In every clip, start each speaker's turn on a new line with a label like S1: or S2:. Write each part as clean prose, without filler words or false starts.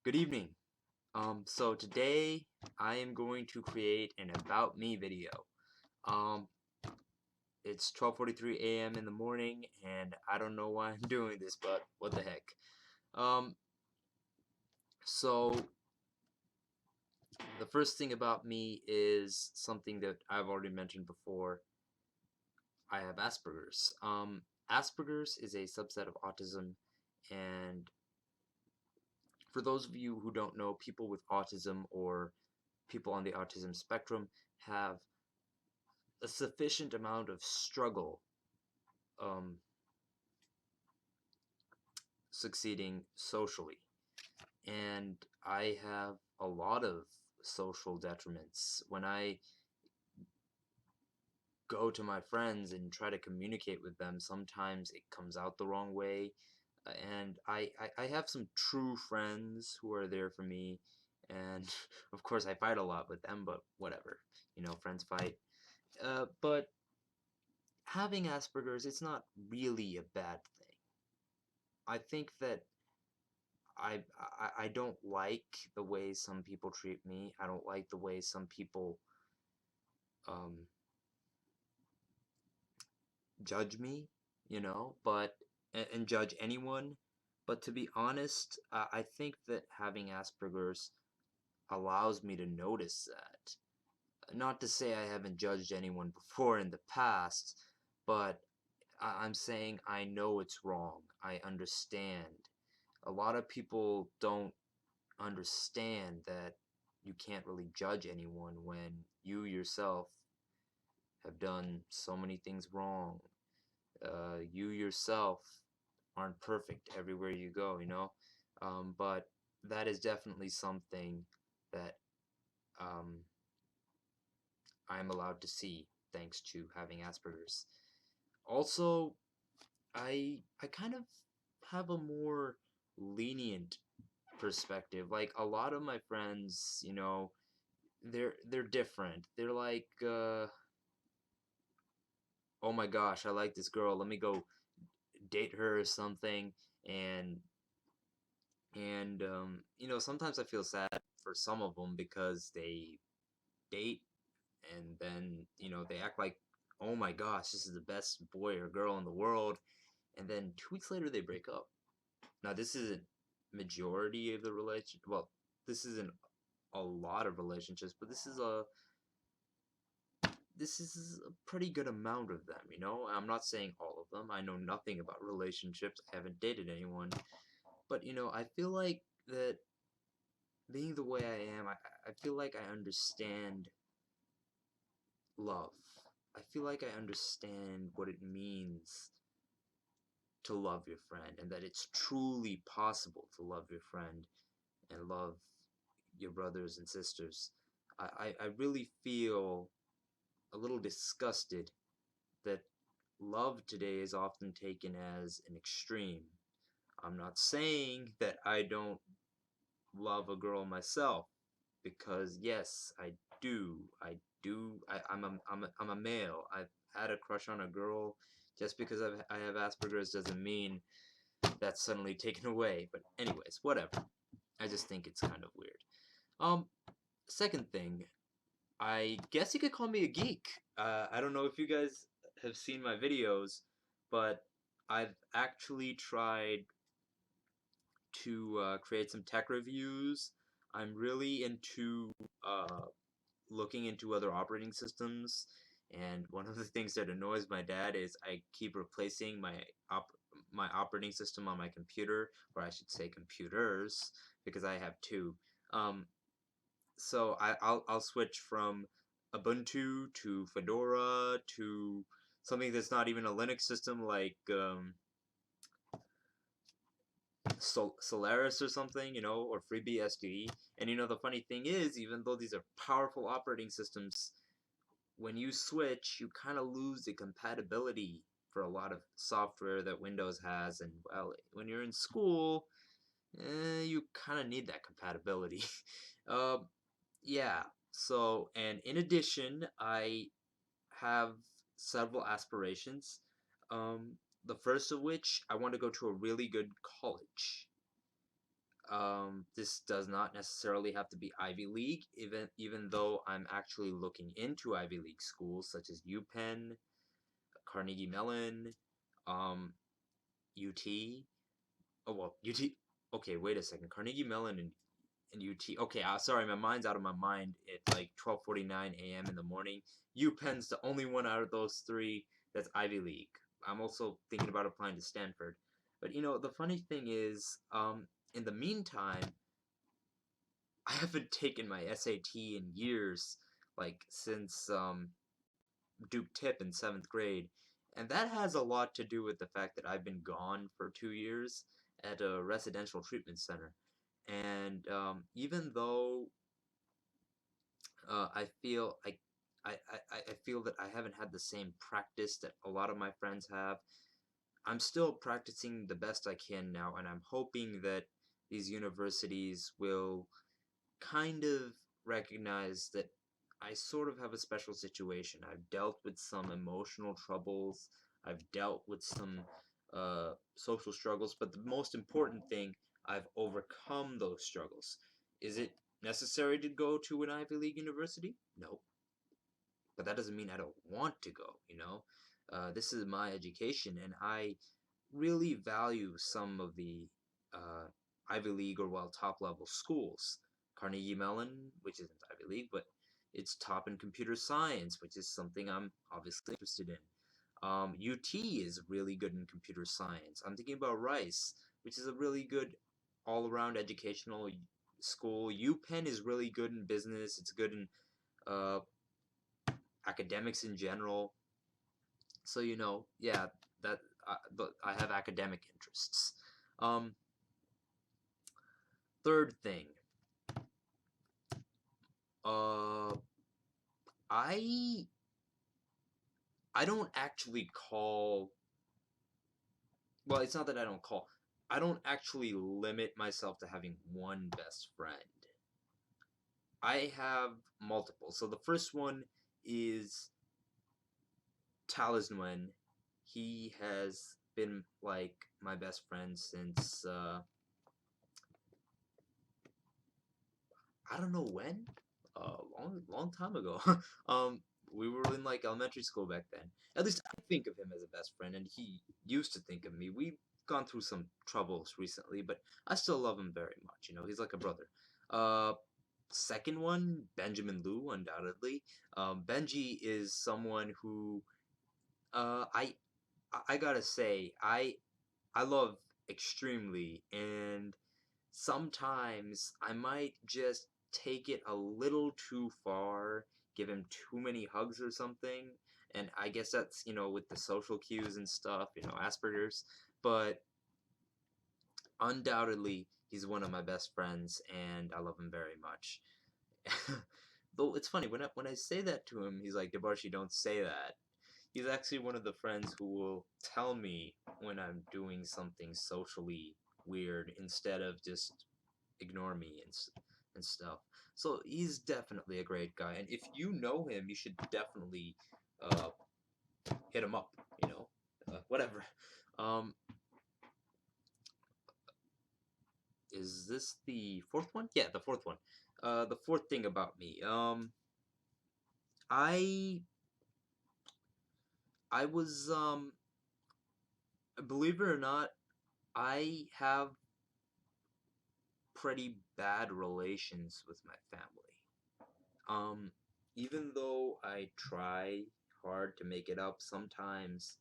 S1: Good evening. So today I am going to create an about me video. Um, it's 12:43 a.m. in the morning, and I don't know why I'm doing this, but what the heck. Um, so the first thing about me is something that I've already mentioned before. I have Asperger's. Asperger's is a subset of autism, and for those of you who don't know, people with autism or people on the autism spectrum have a sufficient amount of struggle um, succeeding socially. And I have a lot of social detriments. When I go to my friends and try to communicate with them, sometimes it comes out the wrong way. And I have some true friends who are there for me. And of course, I fight a lot with them, but whatever. Friends fight. But having Asperger's, it's not really a bad thing. I think that I don't like the way some people treat me. I don't like the way some people um, judge me, but and judge anyone. But to be honest, I think that having Asperger's allows me to notice that. Not to say I haven't judged anyone before in the past, but I'm saying I know it's wrong. I understand. A lot of people don't understand that you can't really judge anyone when you yourself have done so many things wrong. You yourself aren't perfect everywhere you go. But that is definitely something that um, I'm allowed to see thanks to having Asperger's. Also, I kind of have a more lenient perspective. Like a lot of my friends, they're different. They're like, oh my gosh, I like this girl. Let me go date her or something. And sometimes I feel sad for some of them because they date and then they act like, oh my gosh, this is the best boy or girl in the world, and then 2 weeks later they break up. Now this isn't majority of the relationship. Well, this isn't a lot of relationships, but this is a pretty good amount of them. I'm not saying all of them. I know nothing about relationships. I haven't dated anyone. But, I feel like that being the way I am, I feel like I understand love. I feel like I understand what it means to love your friend and that it's truly possible to love your friend and love your brothers and sisters. I really feel a little disgusted that love today is often taken as an extreme. I'm not saying that I don't love a girl myself, because yes, I do. I do. I'm a male. I've had a crush on a girl. Just because I have Asperger's doesn't mean that's suddenly taken away. But anyways, whatever. I just think it's kind of weird. Um, Second thing, I guess you could call me a geek. I don't know if you guys have seen my videos, but I've actually tried to create some tech reviews. I'm really into looking into other operating systems, and one of the things that annoys my dad is I keep replacing my operating system on my computer, or I should say computers, because I have two. Um, so I'll switch from Ubuntu to Fedora to something that's not even a Linux system, like Solaris or something, or FreeBSD. And the funny thing is, even though these are powerful operating systems, when you switch, you kind of lose the compatibility for a lot of software that Windows has. And well, when you're in school, you kind of need that compatibility. um, yeah. So, and in addition, I have several aspirations. The first of which, I want to go to a really good college. This does not necessarily have to be Ivy League, even though I'm actually looking into Ivy League schools such as UPenn, Carnegie Mellon, um, UT. Oh well, UT. Okay, wait a second. Carnegie Mellon and UT. Okay, sorry, my mind's out of my mind at like 12:49 a.m. in the morning. UPenn's the only one out of those three that's Ivy League. I'm also thinking about applying to Stanford. But the funny thing is, in the meantime, I haven't taken my SAT in years, like since Duke Tip in seventh grade, and that has a lot to do with the fact that I've been gone for 2 years at a residential treatment center, and even though I feel I feel that I haven't had the same practice that a lot of my friends have. I'm still practicing the best I can now, and I'm hoping that these universities will kind of recognize that I sort of have a special situation. I've dealt with some emotional troubles, I've dealt with some social struggles, but the most important thing, I've overcome those struggles. Is it necessary to go to an Ivy League university? No, but that doesn't mean I don't want to go. This is my education, and I really value some of the uh, Ivy League or top level schools. Carnegie Mellon, which isn't Ivy League, but it's top in computer science, which is something I'm obviously interested in. UT is really good in computer science. I'm thinking about Rice, which is a really good all around educational school. UPenn is really good in business, it's good in uh, academics in general. So yeah, that but I have academic interests. Um, Third thing, uh, I I don't actually call. Well, it's not that I don't call. I don't actually limit myself to having one best friend. I have multiple. So the first one is Talisman. He has been like my best friend since I don't know when. Long time ago. um, we were in like elementary school back then. At least I think of him as a best friend, and he used to think of me. We've gone through some troubles recently, but I still love him very much. He's like a brother. Uh, Second one, Benjamin Liu, undoubtedly. Benji is someone who uh, I I gotta say I love extremely, and sometimes I might just take it a little too far, give him too many hugs or something. And I guess that's, with the social cues and stuff, Asperger's. But undoubtedly, he's one of my best friends, and I love him very much. Though it's funny, when I say that to him, he's like, Debarshi, don't say that. He's actually one of the friends who will tell me when I'm doing something socially weird instead of just ignore me and stuff. So he's definitely a great guy, and if you know him, you should definitely uh, hit him up. Whatever. Um, is this the fourth one? Yeah, the fourth one. The fourth thing about me. I I was believe it or not, I have pretty bad relations with my family. Um, Even though I try hard to make it up, sometimes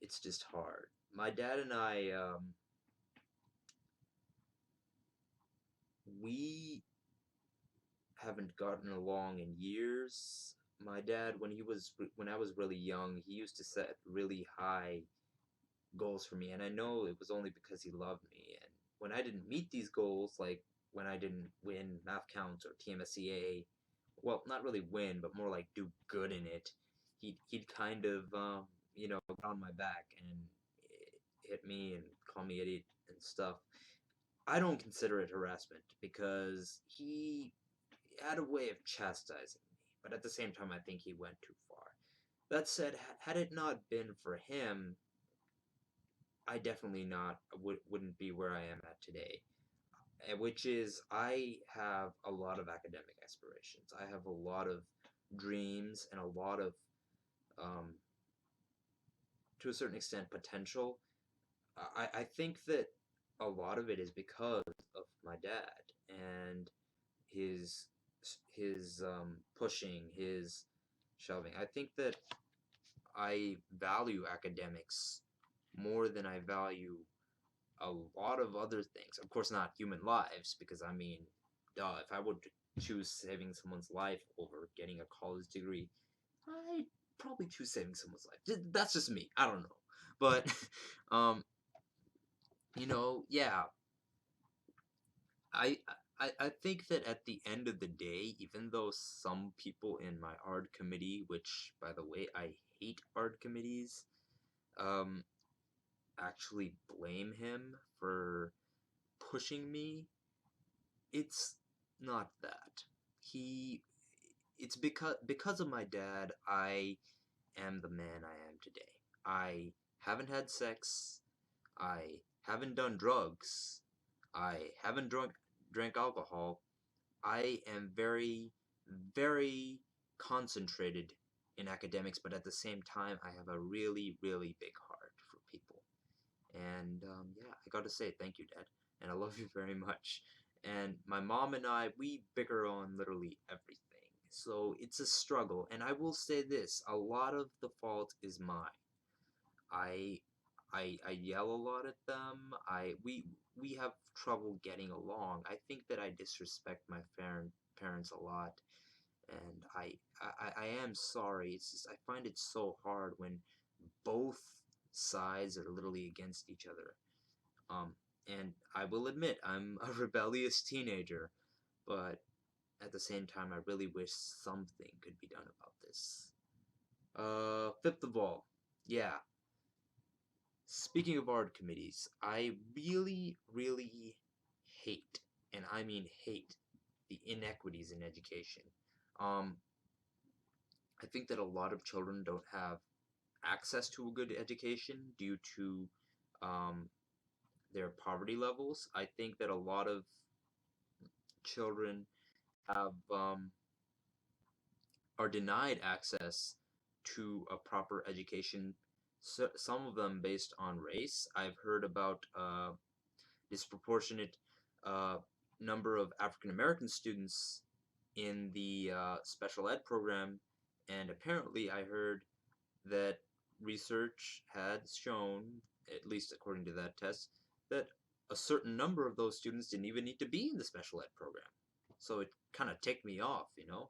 S1: it's just hard. My dad and I, we haven't gotten along in years. My dad, when I was really young, he used to set really high goals for me, and I know it was only because he loved me. And when I didn't meet these goals, like when I didn't win math counts or TMSCA, well, not really win, but more like do good in it, he'd kind of get on my back and hit me and call me idiot and stuff. I don't consider it harassment because he had a way of chastising me, but at the same time, I think he went too far. That said, had it not been for him, I definitely not wouldn't be where I am at today. which is I have a lot of academic aspirations. I have a lot of dreams and a lot of, um, to a certain extent, potential. I think that a lot of it is because of my dad and his his pushing, his shoving. I think that I value academics more than I value a lot of other things. Of course, not human lives, because I mean, duh, if I would choose saving someone's life over getting a college degree, I'd probably choose saving someone's life. That's just me. I don't know. But, um, yeah, I, I think that at the end of the day, even though some people in my art committee, which, by the way, I hate art committees, um, actually blame him for pushing me, it's not that. He it's because of my dad I am the man I am today. I haven't had sex, I haven't done drugs, I haven't drank alcohol. I am very very concentrated in academics, but at the same time I have a really really big heart for people. And yeah, I got to say thank you, Dad, and I love you very much. And my mom and I, we bicker on literally everything. So it's a struggle. And I will say this: a lot of the fault is mine. I, I yell a lot at them. We have trouble getting along. I think that I disrespect my parents a lot, and I am sorry. It's just I find it so hard when both sides are literally against each other. Um, and I will admit, I'm a rebellious teenager, but at the same time, I really wish something could be done about this. Fifth of all, yeah, speaking of art committees, I really, really hate, and I mean hate, the inequities in education. Um, I think that a lot of children don't have access to a good education due to um, their poverty levels. I think that a lot of children have are denied access to a proper education. So, some of them based on race. I've heard about disproportionate uh, number of African American students in the special ed program, and apparently I heard that research had shown, at least according to that test, that a certain number of those students didn't even need to be in the special ed program. So it kind of ticked me off, you know?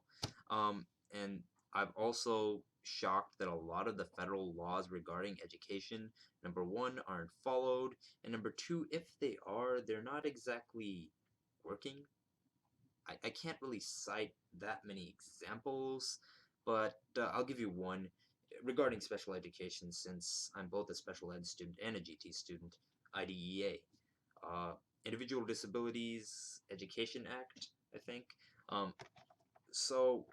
S1: And I'm also shocked that a lot of the federal laws regarding education, number one, aren't followed, and number two, if they are, they're not exactly working. I can't really cite that many examples, but I'll give you one regarding special education, since I'm both a special ed student and a GT student. IDEA, Individual Disabilities Education Act, I think. Um, so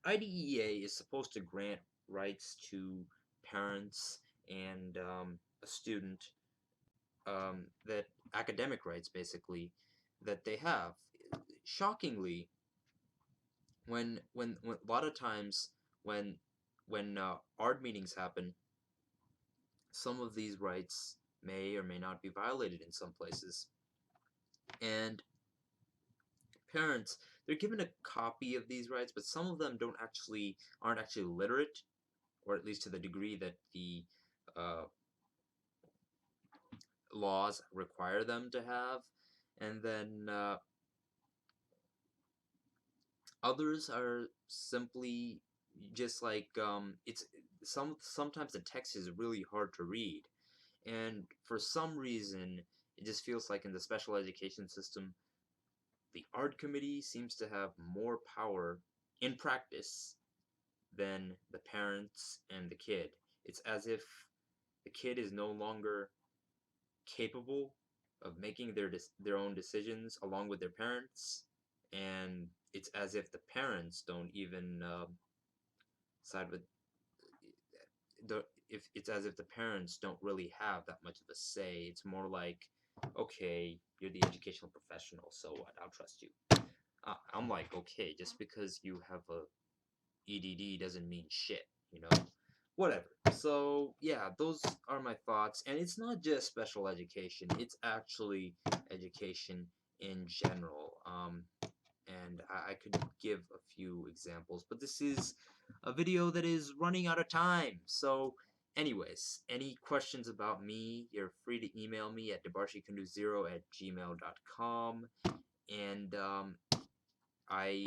S1: IDEA is supposed to grant rights to parents and a student, that academic rights basically that they have. Shockingly, when a lot of times when art meetings happen, some of these rights may or may not be violated in some places, and parents, they're given a copy of these rights, but some of them aren't actually literate, or at least to the degree that the uh, laws require them to have. And then others are simply just like, it's sometimes the text is really hard to read, and for some reason it just feels like in the special education system the art committee seems to have more power in practice than the parents and the kid. It's as if the kid is no longer capable of making their own decisions along with their parents, and it's as if the parents don't even side with the if it's as if the parents don't really have that much of a say. It's more like okay, you're the educational professional, so what? I'll trust you. I'm like, okay, just because you have a EDD doesn't mean shit, you know? Whatever. So, yeah, those are my thoughts. And it's not just special education, it's actually education in general. And I could give a few examples, but this is a video that is running out of time. So, anyways, any questions about me, you're free to email me at debarshikanu0@gmail.com. And I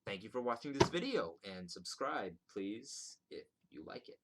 S1: thank you for watching this video, and subscribe, please, if you like it.